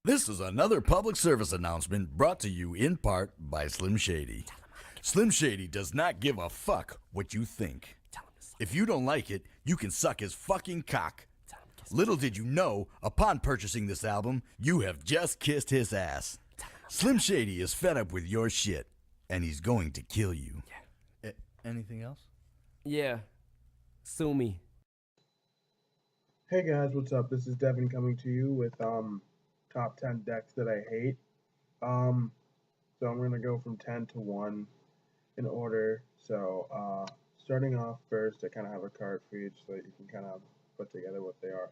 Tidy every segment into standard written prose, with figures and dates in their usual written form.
This is another public service announcement brought to you in part by Slim Shady. Slim Shady does not give a fuck what you think. If you don't like it, you can suck his fucking cock. Little did you know, upon purchasing this album, you have just kissed his ass. Slim Shady is fed up with your shit, and he's going to kill you. Anything else? Yeah. Sue me. Hey guys, what's up? This is Devin coming to you with top 10 decks that I hate. So I'm gonna go from 10 to 1 in order. So starting off first, I kind of have a card for each so that you can kind of put together what they are.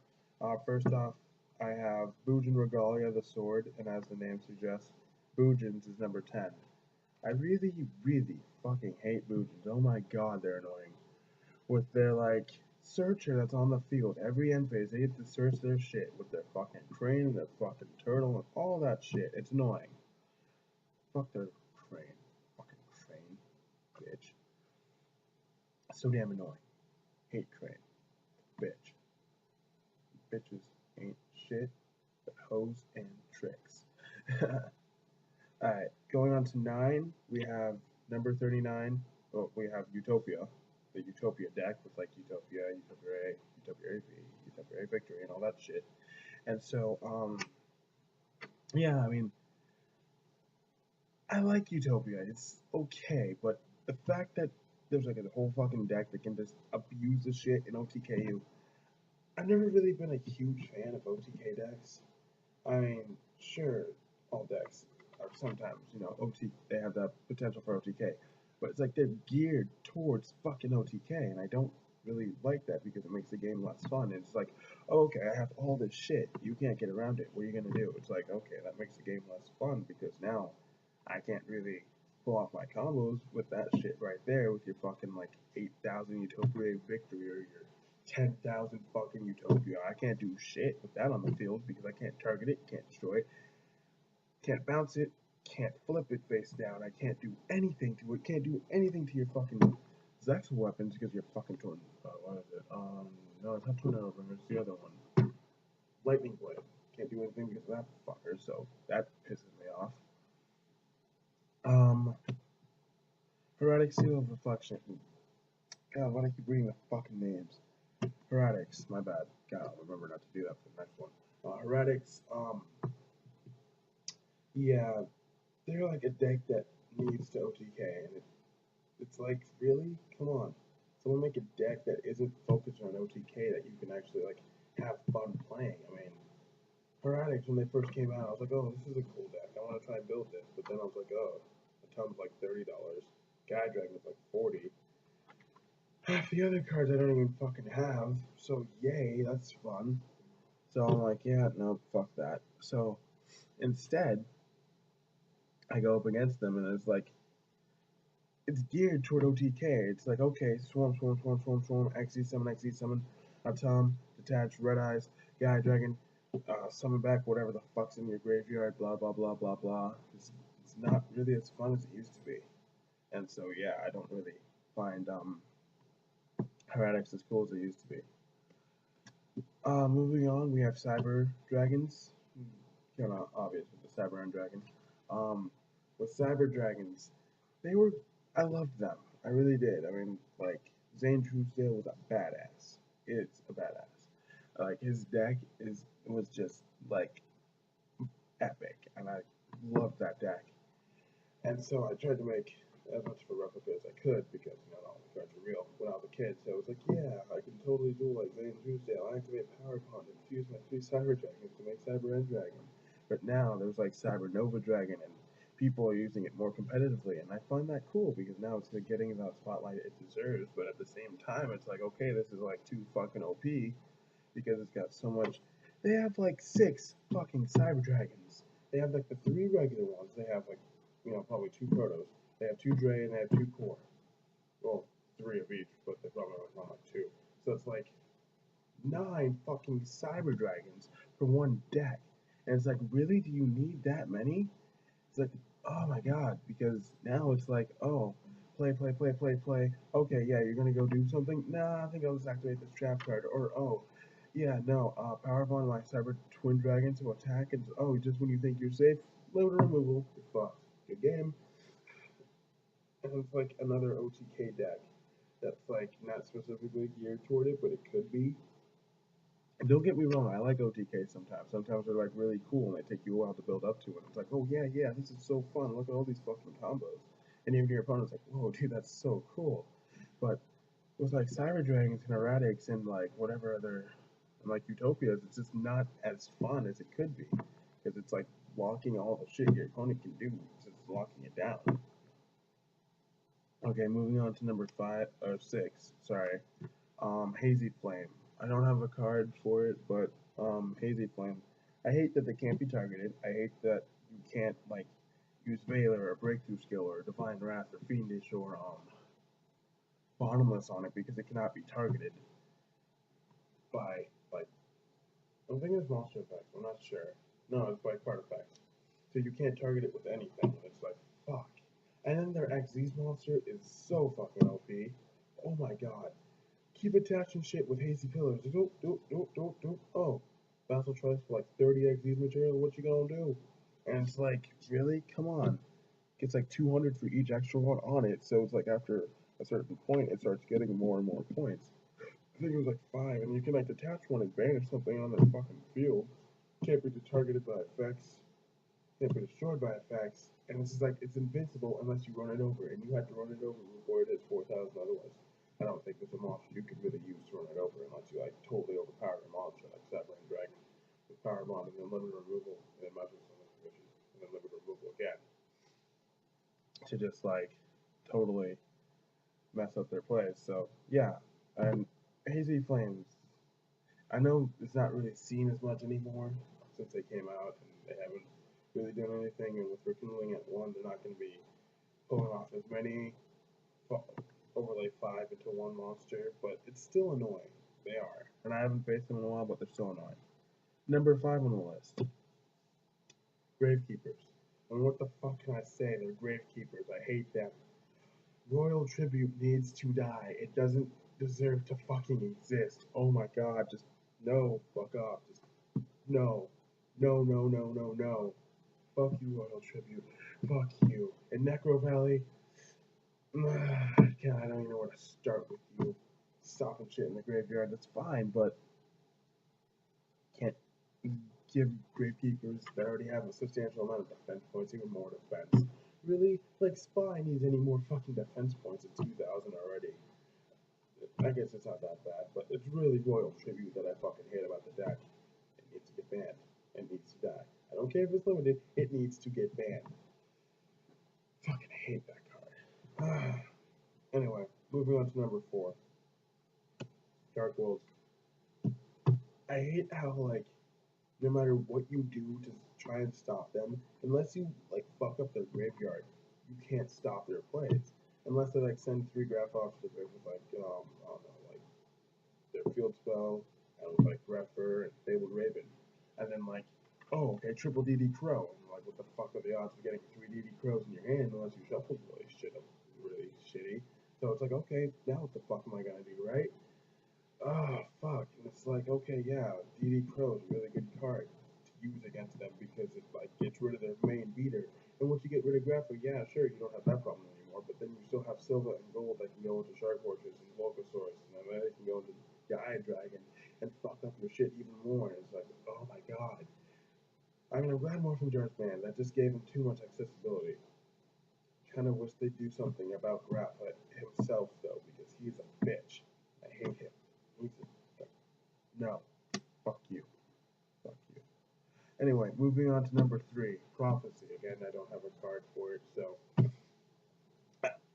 First off, I have Boujin Regalia, the sword, and as the name suggests, Boujin's is number 10. I really, really fucking hate Boujins. Oh my god, they're annoying. With their searcher that's on the field every end phase, they get to search their shit with their fucking crane and their fucking turtle and all that shit. It's annoying. Fuck their crane. Fucking crane. Bitch. So damn annoying. Hate crane. Bitch. Bitches ain't shit but hoes and tricks. Alright, going on to 9, we have number 39. Oh, we have Utopia. The Utopia deck with Utopia, Utopia A, Utopia A, Utopia A Victory, and all that shit. And so, yeah, I mean, I like Utopia. It's okay, but the fact that there's a whole fucking deck that can just abuse the shit in OTKU. I've never really been a huge fan of OTK decks. I mean, sure, all decks are sometimes, they have the potential for OTK. But it's like they're geared towards fucking OTK, and I don't really like that because it makes the game less fun. And it's like, oh, okay, I have all this shit. You can't get around it. What are you gonna do? It's like, okay, that makes the game less fun because now I can't really pull off my combos with that shit right there with your fucking 8,000 Utopia Victory or your 10,000 fucking Utopia. I can't do shit with that on the field because I can't target it, can't destroy it, can't bounce it, can't flip it face down. I can't do anything to it. Can't do anything to your fucking Zex weapons because you're fucking torn. What is it? No, it's not Tornado Bringer. It's the other one. Lightning Blade. Can't do anything because of that fucker. So that pisses me off. Heretic Seal of Reflection. God, why do I keep reading the fucking names? Heretics. My bad. God, I'll remember not to do that for the next one. Heretics. Yeah. They're like a deck that needs to OTK, and it's like, really? Come on. Someone make a deck that isn't focused on OTK that you can actually have fun playing. I mean, Heretics, when they first came out, I was like, oh, this is a cool deck. I want to try and build this. But then I was like, oh, a ton's like $30. Guy Dragon's like 40. Half the other cards I don't even fucking have. So yay, that's fun. So I'm like, yeah, no, fuck that. So instead, I go up against them, and it's geared toward OTK. It's like, okay, Swarm, XZ summon, Atom, Detach, Red Eyes, Guy Dragon, summon back whatever the fuck's in your graveyard, blah, blah, blah, blah, blah. It's not really as fun as it used to be. And so, yeah, I don't really find Heretics as cool as it used to be. Moving on, we have Cyber Dragons. Kind of obvious with the Cyber Dragon. With Cyber Dragons, I loved them. I really did. I mean, Zane Truesdale was a badass. It's a badass. His deck was just epic, and I loved that deck. And so I tried to make as much of a replica as I could because not all the cards are real when I was a kid. So I was like, yeah, I can totally do like Zane Truesdale. I activate Power Pond and fuse my 3 Cyber Dragons to make Cyber End Dragon. But now there's Cyber Nova Dragon, and people are using it more competitively, and I find that cool because now it's getting that spotlight it deserves. But at the same time, it's like, okay, this is too fucking OP because it's got so much. They have 6 fucking Cyber Dragons. They have the 3 regular ones. They have probably 2 Protos. They have 2 Dre and they have 2 Core. Well, 3 of each, but they probably run 2. So it's 9 fucking Cyber Dragons for one deck. And it's really, do you need that many? It's oh my god, because now it's oh, play. Okay, yeah, you're gonna go do something? Nah, I think I'll just activate this trap card. Or, oh, yeah, no, Power Bond my Cyber Twin Dragon to attack, and oh, just when you think you're safe, load removal, you're fucked. Good game. And it's like another OTK deck that's like not specifically geared toward it, but it could be. And don't get me wrong, I like OTK sometimes. Sometimes they're like really cool and they take you a while to build up to it. It's like, oh yeah, yeah, this is so fun. Look at all these fucking combos. And even your opponent's like, whoa, dude, that's so cool. But with like Cyber Dragons and Erratics and like whatever other, and like Utopias, it's just not as fun as it could be. Because it's like blocking all the shit your opponent can do, it's just locking it down. Okay, moving on to number 5 or 6. Sorry, Hazy Flame. I don't have a card for it, but Hazy Flame. I hate that they can't be targeted. I hate that you can't like use Veiler or Breakthrough Skill or Divine Wrath or Fiendish or Bottomless on it because it cannot be targeted by like I think it's monster effects. I'm not sure. No, it's by card effects. So you can't target it with anything. It's like fuck. And then their Xyz monster is so fucking OP. Oh my god. Keep attaching shit with hazy pillars. Doop, doop, doop, doop, doop. Oh, Vassal Trust for like 30 XD material. What you gonna do? And it's like, really? Come on. Gets like 200 for each extra one on it. So it's like after a certain point, it starts getting more and more points. I think it was like 5, and you can like detach one and banish something on their fucking field. Can't be targeted by effects. Can't be destroyed by effects. And it's just like, it's invincible unless you run it over. And you have to run it over before it hits 4,000 otherwise. I don't think it's a monster you could really use to run it over unless you like totally overpower a monster like Cyber Dragon with Power Bond and then limited removal and then magic summon conditions and then limited removal again to just like totally mess up their plays. So yeah, and Hazy Flames. I know it's not really seen as much anymore since they came out and they haven't really done anything. And with rekindling at 1, they're not going to be pulling off as many overlay 5 into one monster, but it's still annoying. They are. And I haven't faced them in a while, but they're still annoying. Number 5 on the list. Gravekeepers. And what the fuck can I say? They're Gravekeepers. I hate them. Royal Tribute needs to die. It doesn't deserve to fucking exist. Oh my god, just no, fuck off. Just no. No, no, no, no, no. Fuck you, Royal Tribute. Fuck you. And Necro Valley, God, I don't even know where to start with you. Stopping shit in the graveyard, that's fine, but can't give Gravekeepers that already have a substantial amount of defense points even more defense. Really? Like, Spy needs any more fucking defense points at 2,000 already. I guess it's not that bad, but it's really Royal Tribute that I fucking hate about the deck. It needs to get banned. It needs to die. I don't care if it's limited, it needs to get banned. Fucking hate that card. Anyway, moving on to number 4. Dark Worlds. I hate how, like, no matter what you do to try and stop them, unless you, like, fuck up their graveyard, you can't stop their plays. Unless they, like, send 3 graph off to the grave with, like, I don't know, like, their field spell, and with, like, Grepher and Fabled Raven. And then, like, oh, okay, triple DD Crow. And, like, what the fuck are the odds of getting 3 DD Crows in your hand unless you shuffle really shitty. So it's like, okay, now what the fuck am I gonna do, right? Oh, fuck. And it's like, okay, yeah, DD Crow is a really good card to use against them because it, like, gets rid of their main beater. And once you get rid of Grapple, yeah, sure, you don't have that problem anymore, but then you still have Silver and Gold that can go into Shark Fortress and Volcasaurus, and then they can go into Gaia Dragon and fuck up your shit even more. And it's like, oh my god. I mean, I'm glad Morphin Jar's banned. That just gave him too much accessibility. Kind of wish they'd do something about Grappa himself, though, because he's a bitch. I hate him. He's a... No. Fuck you. Fuck you. Anyway, moving on to number 3. Prophecy. Again, I don't have a card for it, so...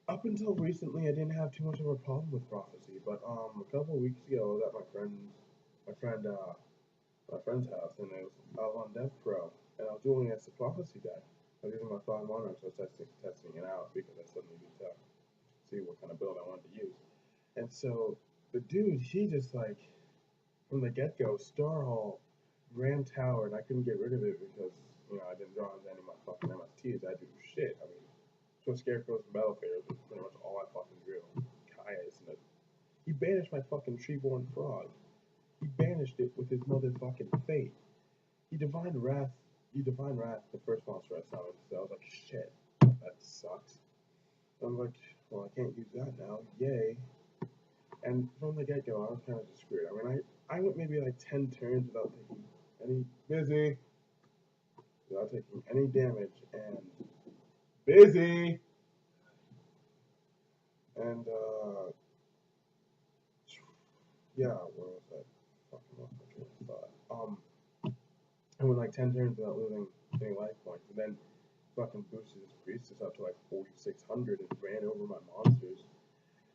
Up until recently, I didn't have too much of a problem with Prophecy, but a couple of weeks ago, I was at my friend's house, and I was on Death Pro, and I was doing a Prophecy deck. I was using my 5 Monarch, so I was testing it out because I suddenly needed to see what kind of build I wanted to use. And so the dude, he just like from the get-go, Star Hall, Grand Tower, and I couldn't get rid of it because I didn't draw into any of my fucking MSTs. I do shit. I mean, so Scarecrows and Battlefairs was pretty much all I fucking drew. Kaias and he banished my fucking Treeborn Frog. He banished it with his motherfucking fate. He divined wrath. He divined wrath the first monster I summoned. So I was like, shit, that sucks. I'm like, well, I can't use that now. Yay. And from the get go, I was kind of just screwed. I mean, I went maybe like 10 turns without taking any without taking any damage, and busy, and yeah, where was that? Fucking lost my train of thought. I went like 10 turns without losing any life points, and then fucking boosted his priestess up to like 4,600 and ran over my monsters.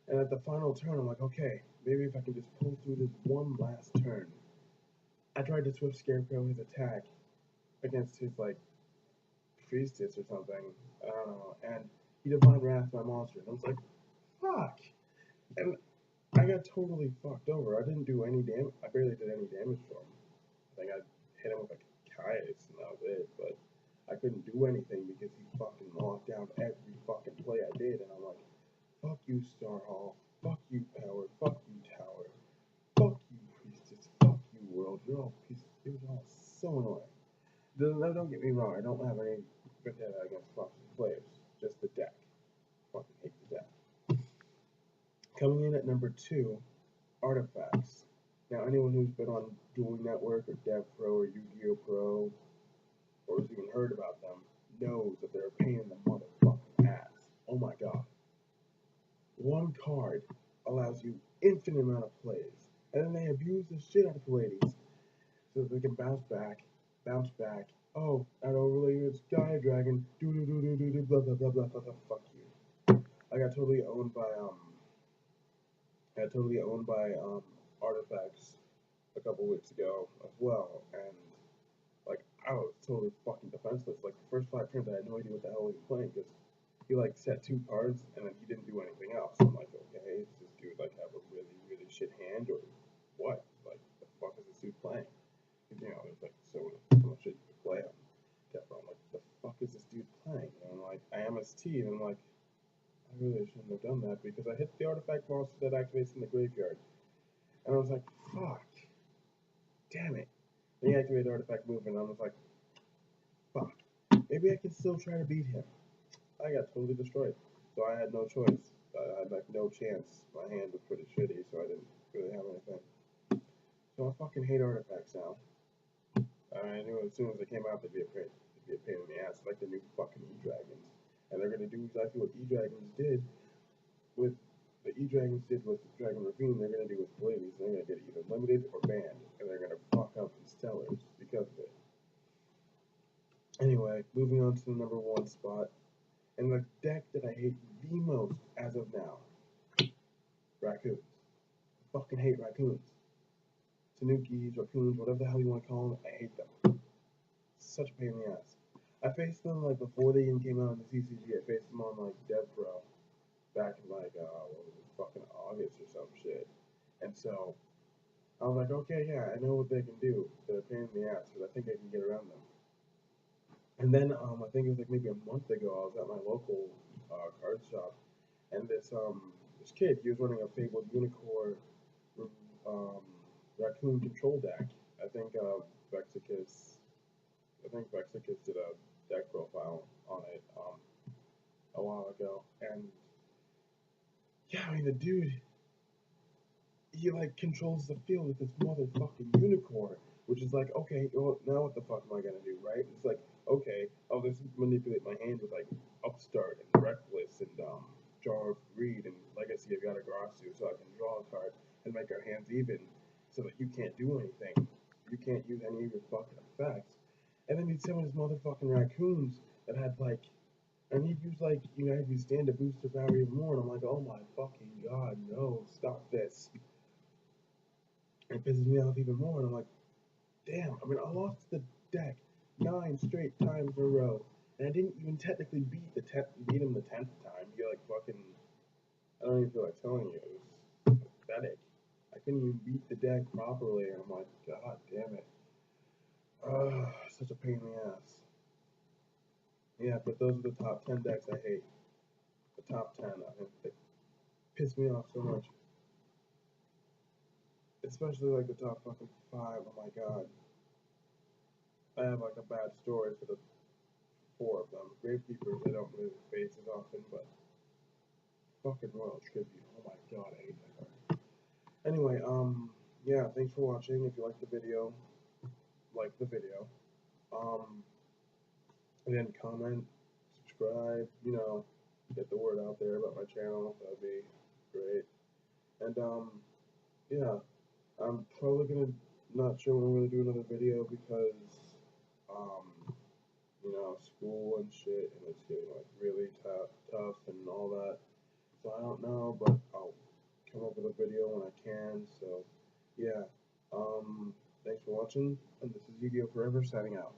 And at the final turn, I'm like, okay, maybe if I can just pull through this one last turn. I tried to Swift Scarecrow his attack against his like priestess or something. I don't know. And he Divine Wrath my monster. And I was like, fuck. And I got totally fucked over. I didn't do any damage. I barely did any damage to him. I think I hit him with like a Caius and that was it. But I couldn't do anything because he fucking locked down every fucking play I did. And I'm like, fuck you, Star Hall. Fuck you, Power. Fuck you, Tower. Fuck you, Priestess. Fuck you, World. You're all pieces. It was all so annoying. Don't get me wrong. I don't have any vendetta against fucking players. Just the deck. Fucking hate the deck. Coming in at number 2, Artifacts. Now, anyone who's been on Dueling Network or Dev Pro or Yu-Gi-Oh! Pro or has even heard about them knows that they're a pain in the motherfucking ass. Oh my god. One card allows you infinite amount of plays, and then they abuse the shit out of Pallades so that they can bounce back. Oh, out overlay it's Gaia Dragon. Do blah blah blah blah blah blah. Fuck you. I got totally owned by Artifacts a couple weeks ago as well, and like I was totally fucking defenseless. Like the first 5 turns, I had no idea what the hell he was playing because he like set 2 cards and then he didn't do anything else. I'm like, okay, does this dude like have a really shit hand or what? Like the fuck is this dude playing? You know, there's like so much shit you could play on Deathbro. I'm like, the fuck is this dude playing? And I'm like, I MST, and I'm like, I really shouldn't have done that because I hit the artifact monster that activates in the graveyard. And I was like, fuck. Damn it. Then he activated artifact movement, and I was like, fuck. Maybe I can still try to beat him. I got totally destroyed. So I had no choice. I had like no chance. My hand was pretty shitty, so I didn't really have anything. So I fucking hate artifacts now. I knew as soon as they came out they'd be a pain in the ass, like the new fucking E-Dragons. And they're gonna do exactly what E-Dragons did with Dragon Ravine, they're gonna do with Pallades. They're gonna get either limited or banned, and they're gonna fuck up the Stellars because of it. Anyway, moving on to the number 1 spot. And the deck that I hate the most as of now, Raccoons. I fucking hate Raccoons. Tanukis, Raccoons, whatever the hell you want to call them, I hate them. Such a pain in the ass. I faced them like before they even came out in the CCG. I faced them on like Dev Pro back in like what was it, fucking August or some shit. And so I was like, okay, yeah, I know what they can do. They're a pain in the ass, but I think I can get around them. And then I think it was like maybe a month ago, I was at my local card shop, and this kid, he was running a Fabled Unicorn Raccoon control deck. I think Vexicus did a deck profile on it a while ago, and yeah, I mean the dude, he like controls the field with this motherfucking unicorn, which is like, okay, well, now what the fuck am I gonna do, right? It's like, okay, I'll just manipulate my hand with like Upstart and Reckless and Jar of Greed and Legacy of Yatagarasu so I can draw a card and make our hands even so that you can't do anything. You can't use any of your fucking effects. And then he'd summon his motherfucking raccoons that had like, and he'd use like, you know, he'd stand to boost their power even more, and I'm like, oh my fucking god, no, stop this. It pisses me off even more, and I'm like, damn, I mean, I lost the deck 9 straight times in a row, and I didn't even technically beat him the 10th time. You're like fucking, I don't even feel like telling you, it was pathetic. I couldn't even beat the deck properly, and I'm like, god damn it. Such a pain in the ass. Yeah, but those are the top 10 decks I hate. The top 10, I mean, they piss me off so much. especially like the top fucking 5. Oh my god. I have like a bad story for the 4 of them. Gravekeepers, I don't really face as often, but fucking Royal Tribute. Oh my god, I hate that card. Anyway, yeah, thanks for watching. If you liked the video, like the video. Again, comment, subscribe, you know, get the word out there about my channel. That'd be great. And, yeah, I'm probably gonna, not sure when I'm gonna do another video because, you know, school and shit, and it's getting, like, really tough and all that. So I don't know, but I'll come up with a video when I can, so, yeah. Thanks for watching, and this is Yu-Gi-Oh! Forever signing out.